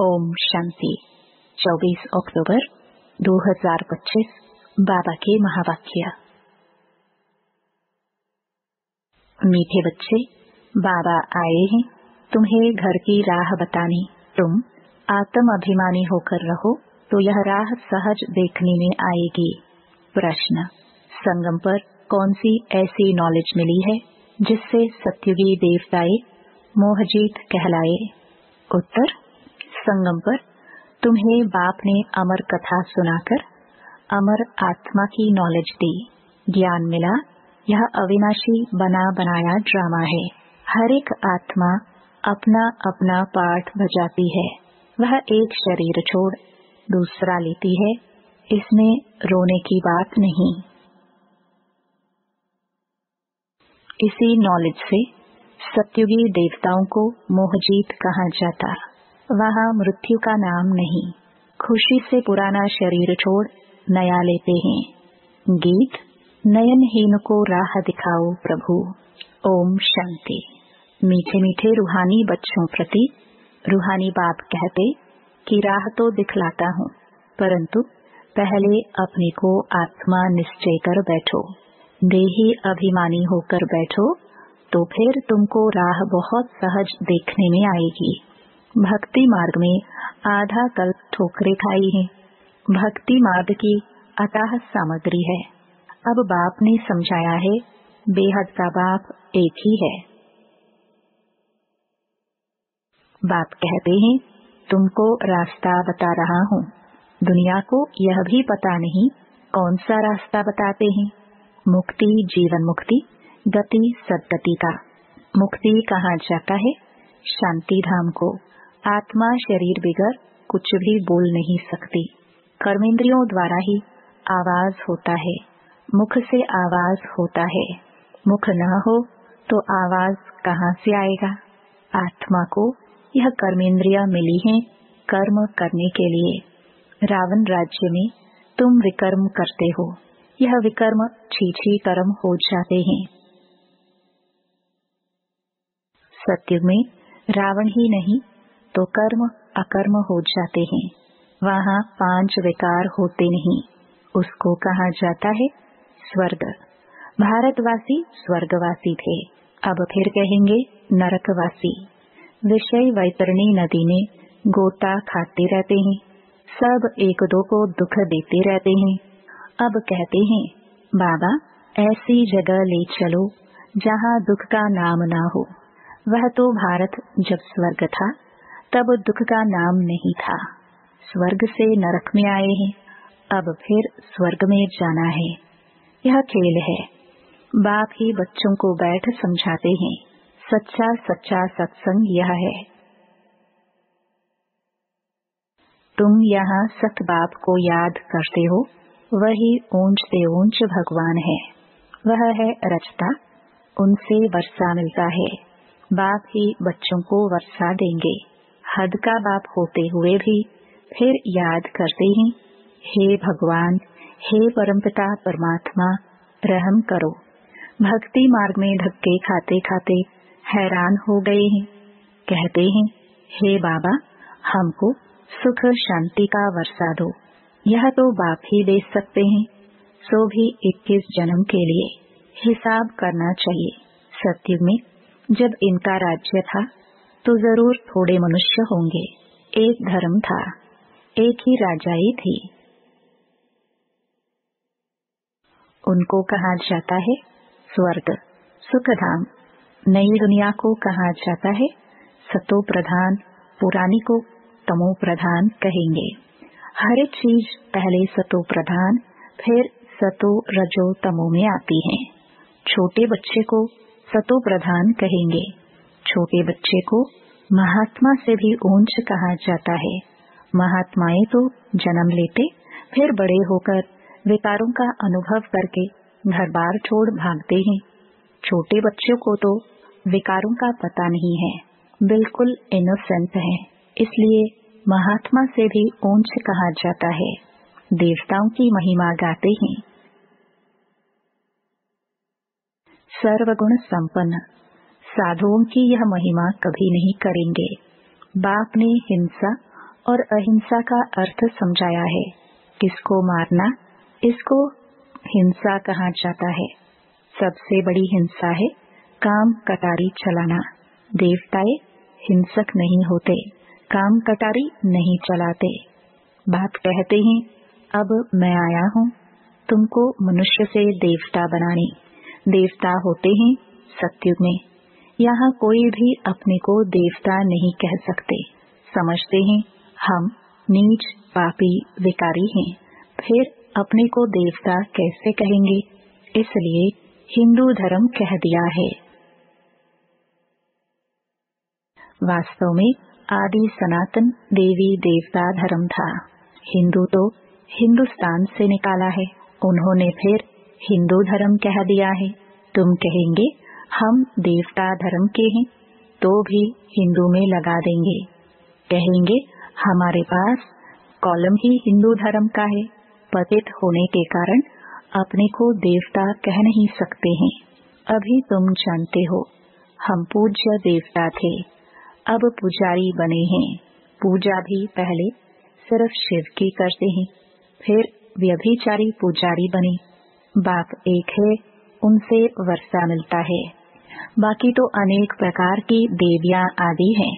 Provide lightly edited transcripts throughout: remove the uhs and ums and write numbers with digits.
ओम शांति। 24 अक्टूबर 2025 बाबा के महावाक्य। मीठे बच्चे, बाबा आए हैं तुम्हें घर की राह बताने। तुम आत्म अभिमानी होकर रहो तो यह राह सहज देखने में आएगी। प्रश्न: संगम पर कौन सी ऐसी नॉलेज मिली है जिससे सत्युगी देवताए मोहजीत कहलाए? उत्तर: संगम पर तुम्हें बाप ने अमर कथा सुनाकर अमर आत्मा की नॉलेज दी। ज्ञान मिला यह अविनाशी बना बनाया ड्रामा है। हर एक आत्मा अपना अपना पाठ बजाती है। वह एक शरीर छोड़ दूसरा लेती है। इसमें रोने की बात नहीं। इसी नॉलेज से सत्युगी देवताओं को मोहजीत कहा जाता। वहाँ मृत्यु का नाम नहीं। खुशी से पुराना शरीर छोड़ नया लेते हैं। गीत: नयनहीन को राह दिखाओ प्रभु। ओम शांति। मीठे मीठे रूहानी बच्चों प्रति रूहानी बाप कहते कि राह तो दिखलाता हूँ, परंतु पहले अपने को आत्मा निश्चय कर बैठो। देही अभिमानी होकर बैठो तो फिर तुमको राह बहुत सहज देखने में आएगी। भक्ति मार्ग में आधा कल्प ठोकरें खाई हैं। भक्ति मार्ग की अथाह सामग्री है। अब बाप ने समझाया है, बेहद का बाप एक ही है। बाप कहते हैं, तुमको रास्ता बता रहा हूँ। दुनिया को यह भी पता नहीं कौन सा रास्ता बताते हैं। मुक्ति, जीवन मुक्ति, गति सद्गति का। मुक्ति कहाँ जाता है? शांति धाम को। आत्मा शरीर बिगर कुछ भी बोल नहीं सकती। कर्मेंद्रियों द्वारा ही आवाज होता है। मुख से आवाज होता है। मुख न हो तो आवाज कहाँ से आएगा? आत्मा को यह कर्मेंद्रियां मिली हैं कर्म करने के लिए। रावण राज्य में तुम विकर्म करते हो। यह विकर्म छीछी कर्म हो जाते हैं। सत्युग में रावण ही नहीं तो कर्म अकर्म हो जाते हैं। वहाँ 5 विकार होते नहीं। उसको कहा जाता है स्वर्ग। भारतवासी स्वर्गवासी थे, अब फिर कहेंगे नरकवासी। विषय वैतरणी नदी में गोता खाते रहते हैं। सब एक दो को दुख देते रहते हैं। अब कहते हैं, बाबा ऐसी जगह ले चलो जहाँ दुख का नाम ना हो। वह तो भारत जब स्वर्ग था तब दुख का नाम नहीं था। स्वर्ग से नरक में आए हैं, अब फिर स्वर्ग में जाना है। यह खेल है। बाप ही बच्चों को बैठ समझाते हैं। सच्चा सच्चा सत्संग यह है। तुम यहाँ सत बाप को याद करते हो, वही ऊंच से ऊंच भगवान है। वह है रचता, उनसे वर्षा मिलता है। बाप ही बच्चों को वर्षा देंगे। हद का बाप होते हुए भी फिर याद करते हैं, हे भगवान, हे परमपिता परमात्मा, रहम करो। भक्ति मार्ग में धक्के खाते खाते हैरान हो गए हैं। कहते हैं, हे बाबा, हमको सुख शांति का वर्षा दो। यह तो बाप ही दे सकते हैं, सो भी 21 जन्म के लिए हिसाब करना चाहिए। सत्युग में जब इनका राज्य था तो जरूर थोड़े मनुष्य होंगे। एक धर्म था, एक ही राजाई थी। उनको कहा जाता है स्वर्ग, सुखधाम। नई दुनिया को कहा जाता है सतो प्रधान, पुरानी को तमो प्रधान कहेंगे। हर एक चीज पहले सतो प्रधान फिर सतो रजो तमो में आती है। छोटे बच्चे को सतो प्रधान कहेंगे। छोटे बच्चे को महात्मा से भी ऊंच कहा जाता है। महात्माएं तो जन्म लेते फिर बड़े होकर विकारों का अनुभव करके घर बार छोड़ भागते हैं। छोटे बच्चों को तो विकारों का पता नहीं है, बिल्कुल इनोसेंट है, इसलिए महात्मा से भी ऊंच कहा जाता है। देवताओं की महिमा गाते हैं। सर्वगुण संपन्न साधुओं की यह महिमा कभी नहीं करेंगे। बाप ने हिंसा और अहिंसा का अर्थ समझाया है। किसको मारना, इसको हिंसा कहा जाता है। सबसे बड़ी हिंसा है काम कटारी चलाना। देवताएं हिंसक नहीं होते, काम कटारी नहीं चलाते। बाप कहते हैं, अब मैं आया हूँ तुमको मनुष्य से देवता बनाने। देवता होते हैं सतयुग में। यहाँ कोई भी अपने को देवता नहीं कह सकते। समझते हैं हम नीच पापी विकारी हैं, फिर अपने को देवता कैसे कहेंगे? इसलिए हिंदू धर्म कह दिया है। वास्तव में आदि सनातन देवी देवता धर्म था। हिंदू तो हिंदुस्तान से निकाला है, उन्होंने फिर हिंदू धर्म कह दिया है। तुम कहेंगे हम देवता धर्म के हैं, तो भी हिंदू में लगा देंगे। कहेंगे हमारे पास कॉलम ही हिंदू धर्म का है। पतित होने के कारण अपने को देवता कह नहीं सकते हैं। अभी तुम जानते हो हम पूज्य देवता थे, अब पुजारी बने हैं। पूजा भी पहले सिर्फ शिव की करते हैं, फिर व्यभिचारी पुजारी बने। बाप एक है, उनसे वर्षा मिलता है। बाकी तो अनेक प्रकार की देवियां आदि हैं,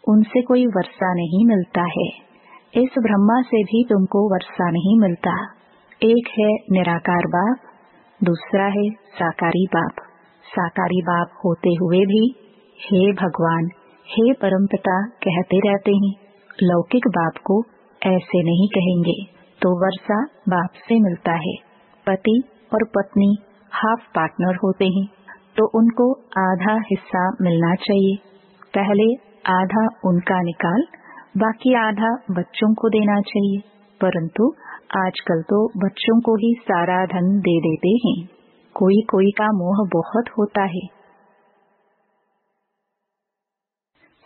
उनसे कोई वर्षा नहीं मिलता है। इस ब्रह्मा से भी तुमको वर्षा नहीं मिलता। एक है निराकार बाप, दूसरा है साकारी बाप। साकारी बाप होते हुए भी हे भगवान, हे परमपिता कहते रहते हैं। लौकिक बाप को ऐसे नहीं कहेंगे, तो वर्षा बाप से मिलता है। पति और पत्नी हाफ पार्टनर होते हैं, तो उनको आधा हिस्सा मिलना चाहिए। पहले आधा उनका निकाल, बाकी आधा बच्चों को देना चाहिए। परंतु आजकल तो बच्चों को ही सारा धन दे देते हैं। कोई कोई का मोह बहुत होता है।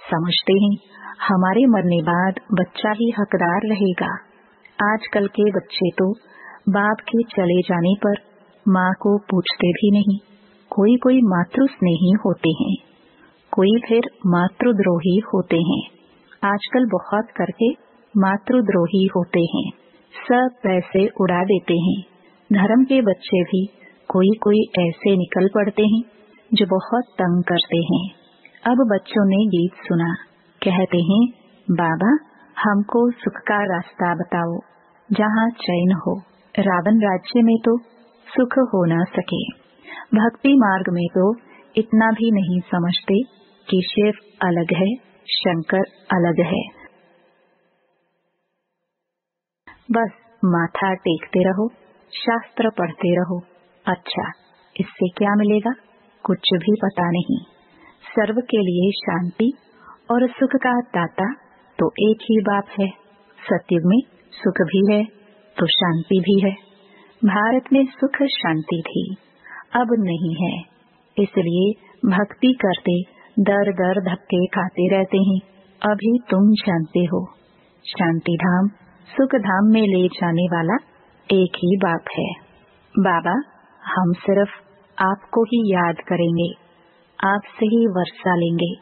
समझते हैं हमारे मरने बाद बच्चा ही हकदार रहेगा। आजकल के बच्चे तो बाप के चले जाने पर माँ को पूछते भी नहीं। कोई कोई मातृ स्नेही होते हैं, कोई फिर मातृद्रोही होते हैं। आजकल बहुत करके मातृद्रोही होते हैं, सब पैसे उड़ा देते हैं। धर्म के बच्चे भी कोई कोई ऐसे निकल पड़ते हैं जो बहुत तंग करते हैं। अब बच्चों ने गीत सुना, कहते हैं बाबा हमको सुख का रास्ता बताओ जहाँ चैन हो। रावण राज्य में तो सुख हो न सके। भक्ति मार्ग में तो इतना भी नहीं समझते कि शिव अलग है, शंकर अलग है। बस माथा टेकते रहो, शास्त्र पढ़ते रहो। अच्छा, इससे क्या मिलेगा? कुछ भी पता नहीं। सर्व के लिए शांति और सुख का दाता तो एक ही बाप है। सतयुग में सुख भी है तो शांति भी है। भारत में सुख शांति थी, अब नहीं है। इसलिए भक्ति करते दर दर धक्के खाते रहते हैं। अभी तुम जानते हो शांति धाम सुख धाम में ले जाने वाला एक ही बाप है। बाबा हम सिर्फ आपको ही याद करेंगे, आपसे ही वर्षा लेंगे।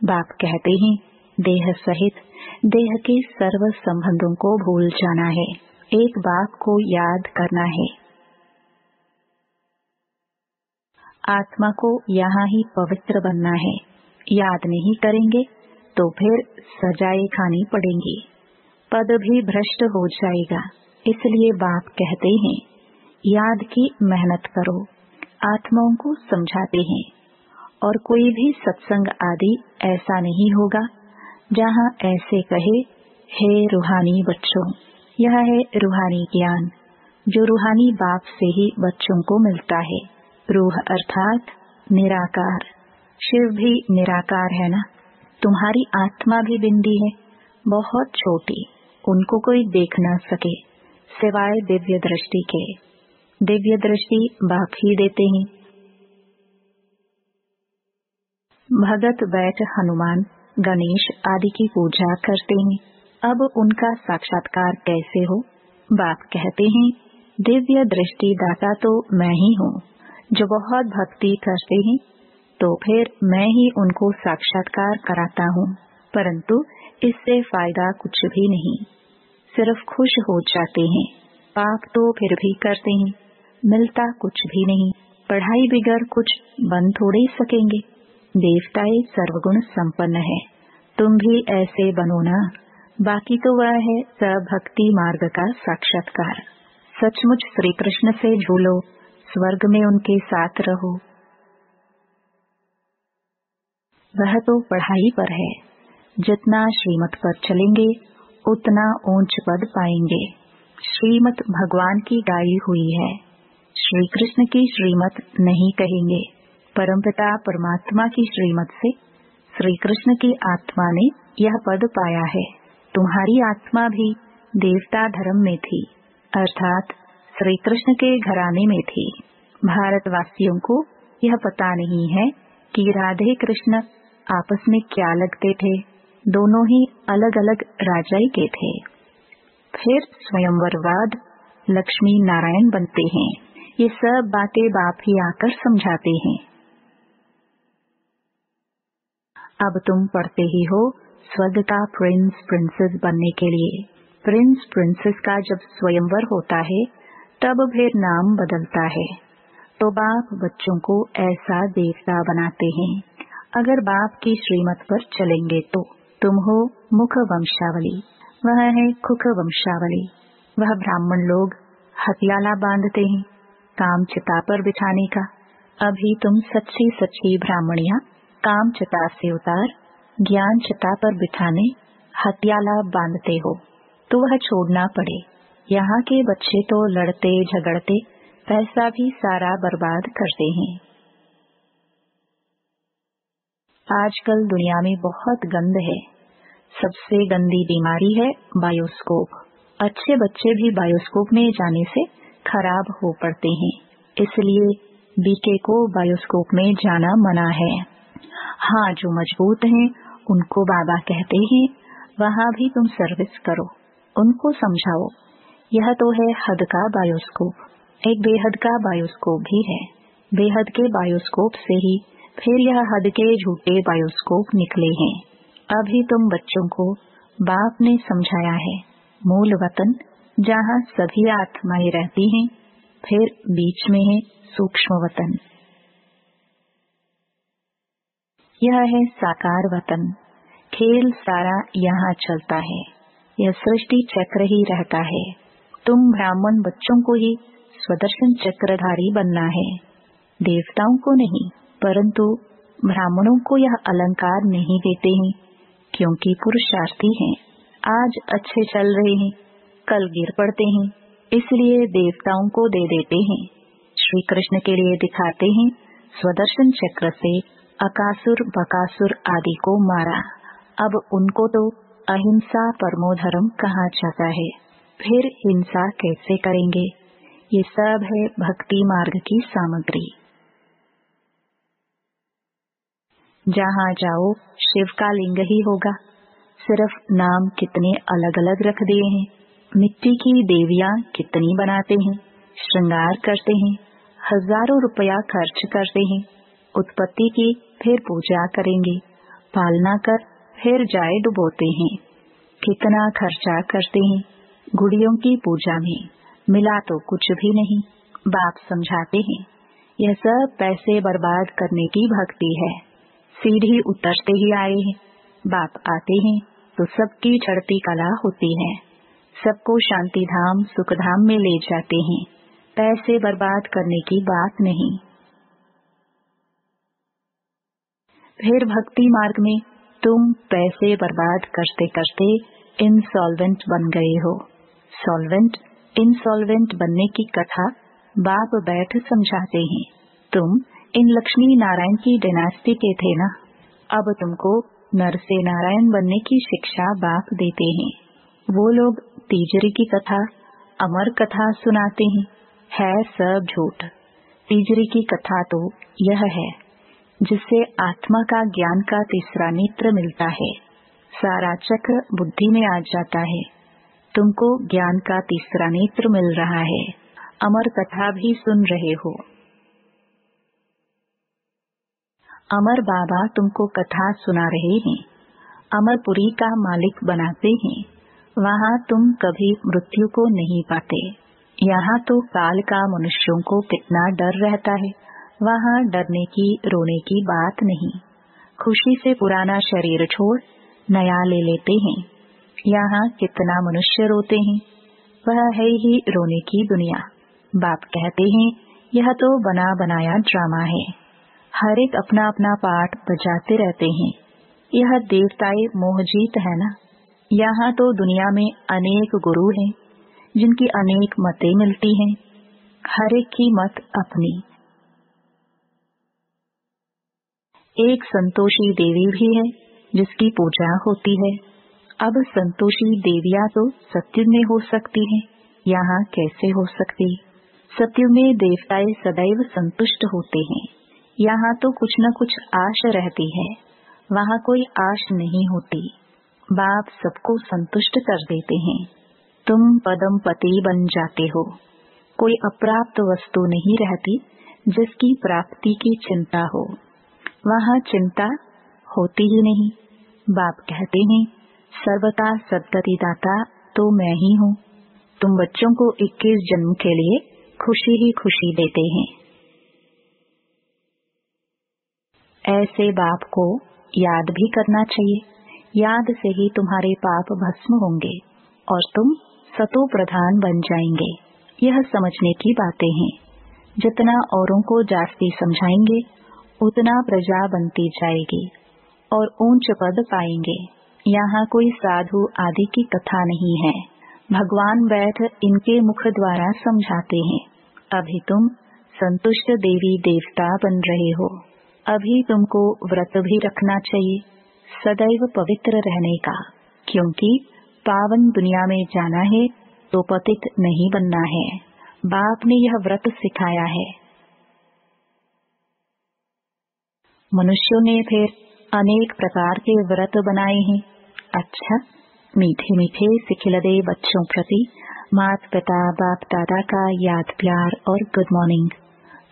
बाप कहते हैं देह सहित देह के सर्व संबंधों को भूल जाना है, एक बाप को याद करना है। आत्मा को यहाँ ही पवित्र बनना है। याद नहीं करेंगे तो फिर सजाएं खानी पड़ेंगी, पद भी भ्रष्ट हो जाएगा। इसलिए बाप कहते हैं याद की मेहनत करो। आत्माओं को समझाते हैं। और कोई भी सत्संग आदि ऐसा नहीं होगा जहाँ ऐसे कहे हे रूहानी बच्चों, यह है रूहानी ज्ञान जो रूहानी बाप से ही बच्चों को मिलता है। रूह अर्थात निराकार। शिव भी निराकार है ना। तुम्हारी आत्मा भी बिंदी है, बहुत छोटी, उनको कोई देख न सके सिवाय दिव्य दृष्टि के। दिव्य दृष्टि बाप ही देते हैं। भगत बैठ हनुमान गणेश आदि की पूजा करते हैं। अब उनका साक्षात्कार कैसे हो? बाप कहते हैं दिव्य दृष्टि दाता तो मैं ही हूँ। जो बहुत भक्ति करते हैं तो फिर मैं ही उनको साक्षात्कार कराता हूँ, परंतु इससे फायदा कुछ भी नहीं। सिर्फ खुश हो जाते हैं। पाप तो फिर भी करते हैं, मिलता कुछ भी नहीं। पढ़ाई बिगड़ कुछ बन थोड़े सकेंगे। देवताएं सर्वगुण संपन्न है, तुम भी ऐसे बनो ना। बाकी तो वह है भक्ति मार्ग का साक्षात्कार। सचमुच श्री कृष्ण से झूलो, स्वर्ग में उनके साथ रहो। वह तो पढ़ाई पर है। जितना श्रीमत पर चलेंगे उतना ऊंच पद पाएंगे। श्रीमत भगवान की गाई हुई है, श्री कृष्ण की श्रीमत नहीं कहेंगे। परमपिता परमात्मा की श्रीमत से श्री कृष्ण की आत्मा ने यह पद पाया है। तुम्हारी आत्मा भी देवता धर्म में थी, अर्थात श्री कृष्ण के घराने में थी। भारतवासियों को यह पता नहीं है कि राधे कृष्ण आपस में क्या लगते थे। दोनों ही अलग अलग राजाई के थे। फिर स्वयंवरवाद, लक्ष्मी नारायण बनते हैं। ये सब बातें बाप ही आकर समझाते हैं। अब तुम पढ़ते ही हो स्वर्ग का प्रिंस प्रिंसेस बनने के लिए। प्रिंस प्रिंसेस का जब स्वयंवर होता है तब फिर नाम बदलता है। तो बाप बच्चों को ऐसा देवता बनाते हैं। अगर बाप की श्रीमत पर चलेंगे तो तुम हो मुख वंशावली, वह है खुख वंशावली। वह ब्राह्मण लोग हथियाला बांधते हैं काम चिता पर बिठाने का। अभी तुम सच्ची सच्ची ब्राह्मणियां काम चिता से उतार ज्ञान चिता पर बिठाने हथियाला बांधते हो, तो वह छोड़ना पड़े। यहाँ के बच्चे तो लड़ते झगड़ते पैसा भी सारा बर्बाद करते हैं। आजकल दुनिया में बहुत गंद है। सबसे गंदी बीमारी है बायोस्कोप। अच्छे बच्चे भी बायोस्कोप में जाने से खराब हो पड़ते हैं, इसलिए बीके को बायोस्कोप में जाना मना है। हाँ, जो मजबूत हैं उनको बाबा कहते हैं वहाँ भी तुम सर्विस करो, उनको समझाओ। यह तो है हद का बायोस्कोप। एक बेहद का बायोस्कोप भी है। बेहद के बायोस्कोप से ही फिर यह हद के झूठे बायोस्कोप निकले हैं। अभी तुम बच्चों को बाप ने समझाया है मूल वतन जहाँ सभी आत्माएं रहती हैं, फिर बीच में है सूक्ष्म वतन। यह है साकार वतन। खेल सारा यहाँ चलता है। यह सृष्टि चक्र ही रहता है। तुम ब्राह्मण बच्चों को ही स्वदर्शन चक्रधारी बनना है, देवताओं को नहीं। परंतु ब्राह्मणों को यह अलंकार नहीं देते हैं, क्योंकि पुरुषार्थी हैं। आज अच्छे चल रहे हैं, कल गिर पड़ते हैं, इसलिए देवताओं को दे देते हैं। श्री कृष्ण के लिए दिखाते हैं स्वदर्शन चक्र से अकासुर बकासुर आदि को मारा। अब उनको तो अहिंसा परमो धर्म कहा जाता है, फिर हिंसा कैसे करेंगे? ये सब है भक्ति मार्ग की सामग्री। जहाँ जाओ शिव का लिंग ही होगा। सिर्फ नाम कितने अलग अलग रख दिए हैं। मिट्टी की देवियां कितनी बनाते हैं, श्रृंगार करते हैं, हजारों रुपया खर्च करते हैं। उत्पत्ति की फिर पूजा करेंगे, पालना कर फिर जाए डुबोते हैं। कितना खर्चा करते हैं गुड़ियों की पूजा में, मिला तो कुछ भी नहीं। बाप समझाते हैं यह सब पैसे बर्बाद करने की भक्ति है। सीढ़ी उतरते ही आए हैं, बाप आते हैं तो सबकी चढ़ती कला होती है। सबको शांति धाम सुख धाम में ले जाते हैं। पैसे बर्बाद करने की बात नहीं। फिर भक्ति मार्ग में तुम पैसे बर्बाद करते करते इंसॉल्वेंट बन गए हो। सॉल्वेंट इंसॉल्वेंट बनने की कथा बाप बैठ समझाते हैं। तुम इन लक्ष्मी नारायण की डिनास्टी के थे ना, अब तुमको नर से नारायण बनने की शिक्षा बाप देते हैं। वो लोग तीजरी की कथा अमर कथा सुनाते हैं, है सब झूठ। तीजरी की कथा तो यह है जिससे आत्मा का ज्ञान का तीसरा नेत्र मिलता है। सारा चक्र बुद्धि में आ जाता है। तुमको ज्ञान का तीसरा नेत्र मिल रहा है। अमर कथा भी सुन रहे हो। अमर बाबा तुमको कथा सुना रहे हैं, अमरपुरी का मालिक बनाते हैं। वहाँ तुम कभी मृत्यु को नहीं पाते। यहाँ तो काल का मनुष्यों को कितना डर रहता है, वहाँ डरने की रोने की बात नहीं। खुशी से पुराना शरीर छोड़ नया ले लेते हैं। यहाँ कितना मनुष्य रोते हैं, वह है ही रोने की दुनिया। बाप कहते हैं यह तो बना बनाया ड्रामा है। हर एक अपना अपना पार्ट बजाते रहते हैं। यह देवताए मोहजीत है ना। यहाँ तो दुनिया में अनेक गुरु हैं, जिनकी अनेक मतें मिलती हैं, हर एक की मत अपनी। एक संतोषी देवी भी है जिसकी पूजा होती है। अब संतोषी देवियां तो सत्युग में हो सकती हैं, यहाँ कैसे हो सकती? सत्युग में देवताएं सदैव संतुष्ट होते हैं। यहाँ तो कुछ न कुछ आश रहती है, वहाँ कोई आश नहीं होती। बाप सबको संतुष्ट कर देते हैं। तुम पदम पति बन जाते हो। कोई अप्राप्त वस्तु नहीं रहती जिसकी प्राप्ति की चिंता हो। वहाँ चिंता होती ही नहीं। बाप कहते हैं सर्वथा सद्गति दाता तो मैं ही हूँ। तुम बच्चों को 21 जन्म के लिए खुशी ही खुशी देते हैं। ऐसे बाप को याद भी करना चाहिए। याद से ही तुम्हारे पाप भस्म होंगे और तुम सतो प्रधान बन जाएंगे। यह समझने की बातें हैं। जितना औरों को जास्ती समझाएंगे उतना प्रजा बनती जाएगी और ऊंच पद पाएंगे। यहाँ कोई साधु आदि की कथा नहीं है। भगवान बैठ इनके मुख द्वारा समझाते हैं। अभी तुम संतुष्ट देवी देवता बन रहे हो। अभी तुमको व्रत भी रखना चाहिए, सदैव पवित्र रहने का, क्योंकि पावन दुनिया में जाना है तो पतित नहीं बनना है। बाप ने यह व्रत सिखाया है। मनुष्यों ने फिर अनेक प्रकार के व्रत बनाए हैं। अच्छा, मीठे मीठे सिखिलदे बच्चों प्रति माता पिता बाप दादा का याद प्यार और गुड मॉर्निंग।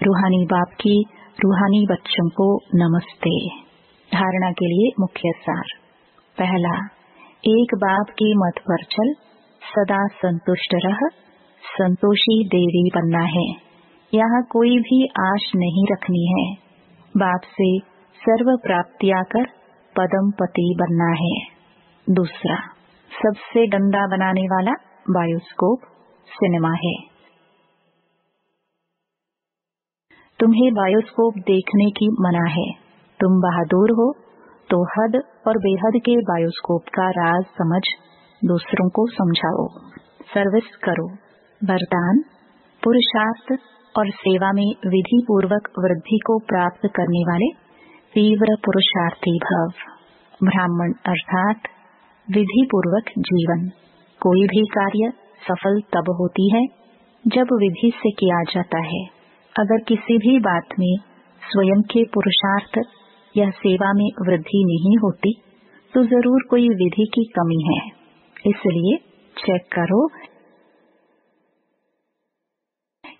रूहानी बाप की रूहानी बच्चों को नमस्ते। धारणा के लिए मुख्य सार। पहला, एक बाप की मत पर चल, सदा संतुष्ट रह, संतोषी देवी बनना है। यहाँ कोई भी आश नहीं रखनी है। बाप से सर्व प्राप्तियां कर पदम पति बनना है। दूसरा, सबसे गंदा बनाने वाला बायोस्कोप सिनेमा है। तुम्हें बायोस्कोप देखने की मना है। तुम बहादुर हो तो हद और बेहद के बायोस्कोप का राज समझ दूसरों को समझाओ। सर्विस करो। वरदान, पुरुषार्थ और सेवा में विधि पूर्वक वृद्धि को प्राप्त करने वाले तीव्र पुरुषार्थी भव। ब्राह्मण अर्थात विधि पूर्वक जीवन। कोई भी कार्य सफल तब होती है जब विधि से किया जाता है। अगर किसी भी बात में स्वयं के पुरुषार्थ या सेवा में वृद्धि नहीं होती तो जरूर कोई विधि की कमी है। इसलिए चेक करो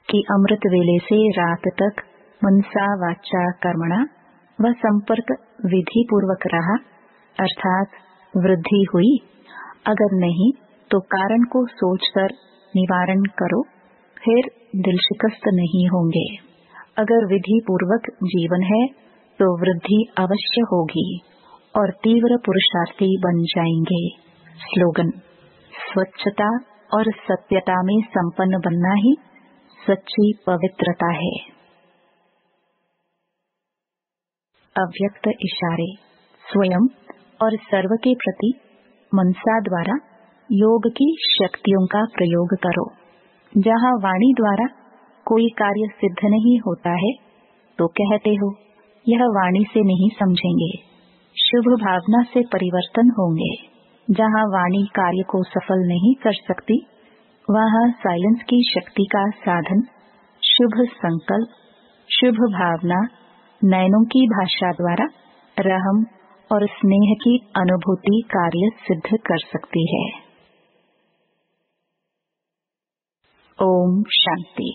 कि अमृत वेले से रात तक मनसा वाचा कर्मणा वह संपर्क विधि पूर्वक रहा, अर्थात वृद्धि हुई। अगर नहीं तो कारण को सोचकर निवारण करो, फिर दिल शिकस्त नहीं होंगे। अगर विधि पूर्वक जीवन है तो वृद्धि अवश्य होगी और तीव्र पुरुषार्थी बन जाएंगे। स्लोगन, स्वच्छता और सत्यता में संपन्न बनना ही सच्ची पवित्रता है। अव्यक्त इशारे। स्वयं और सर्व के प्रति मनसा द्वारा योग की शक्तियों का प्रयोग करो। जहाँ वाणी द्वारा कोई कार्य सिद्ध नहीं होता है तो कहते हो यह वाणी से नहीं समझेंगे। शुभ भावना से परिवर्तन होंगे। जहाँ वाणी कार्य को सफल नहीं कर सकती वहाँ साइलेंस की शक्ति का साधन शुभ संकल्प, शुभ भावना, नयनों की भाषा द्वारा रहम और स्नेह की अनुभूति कार्य सिद्ध कर सकती है। ओम शांति।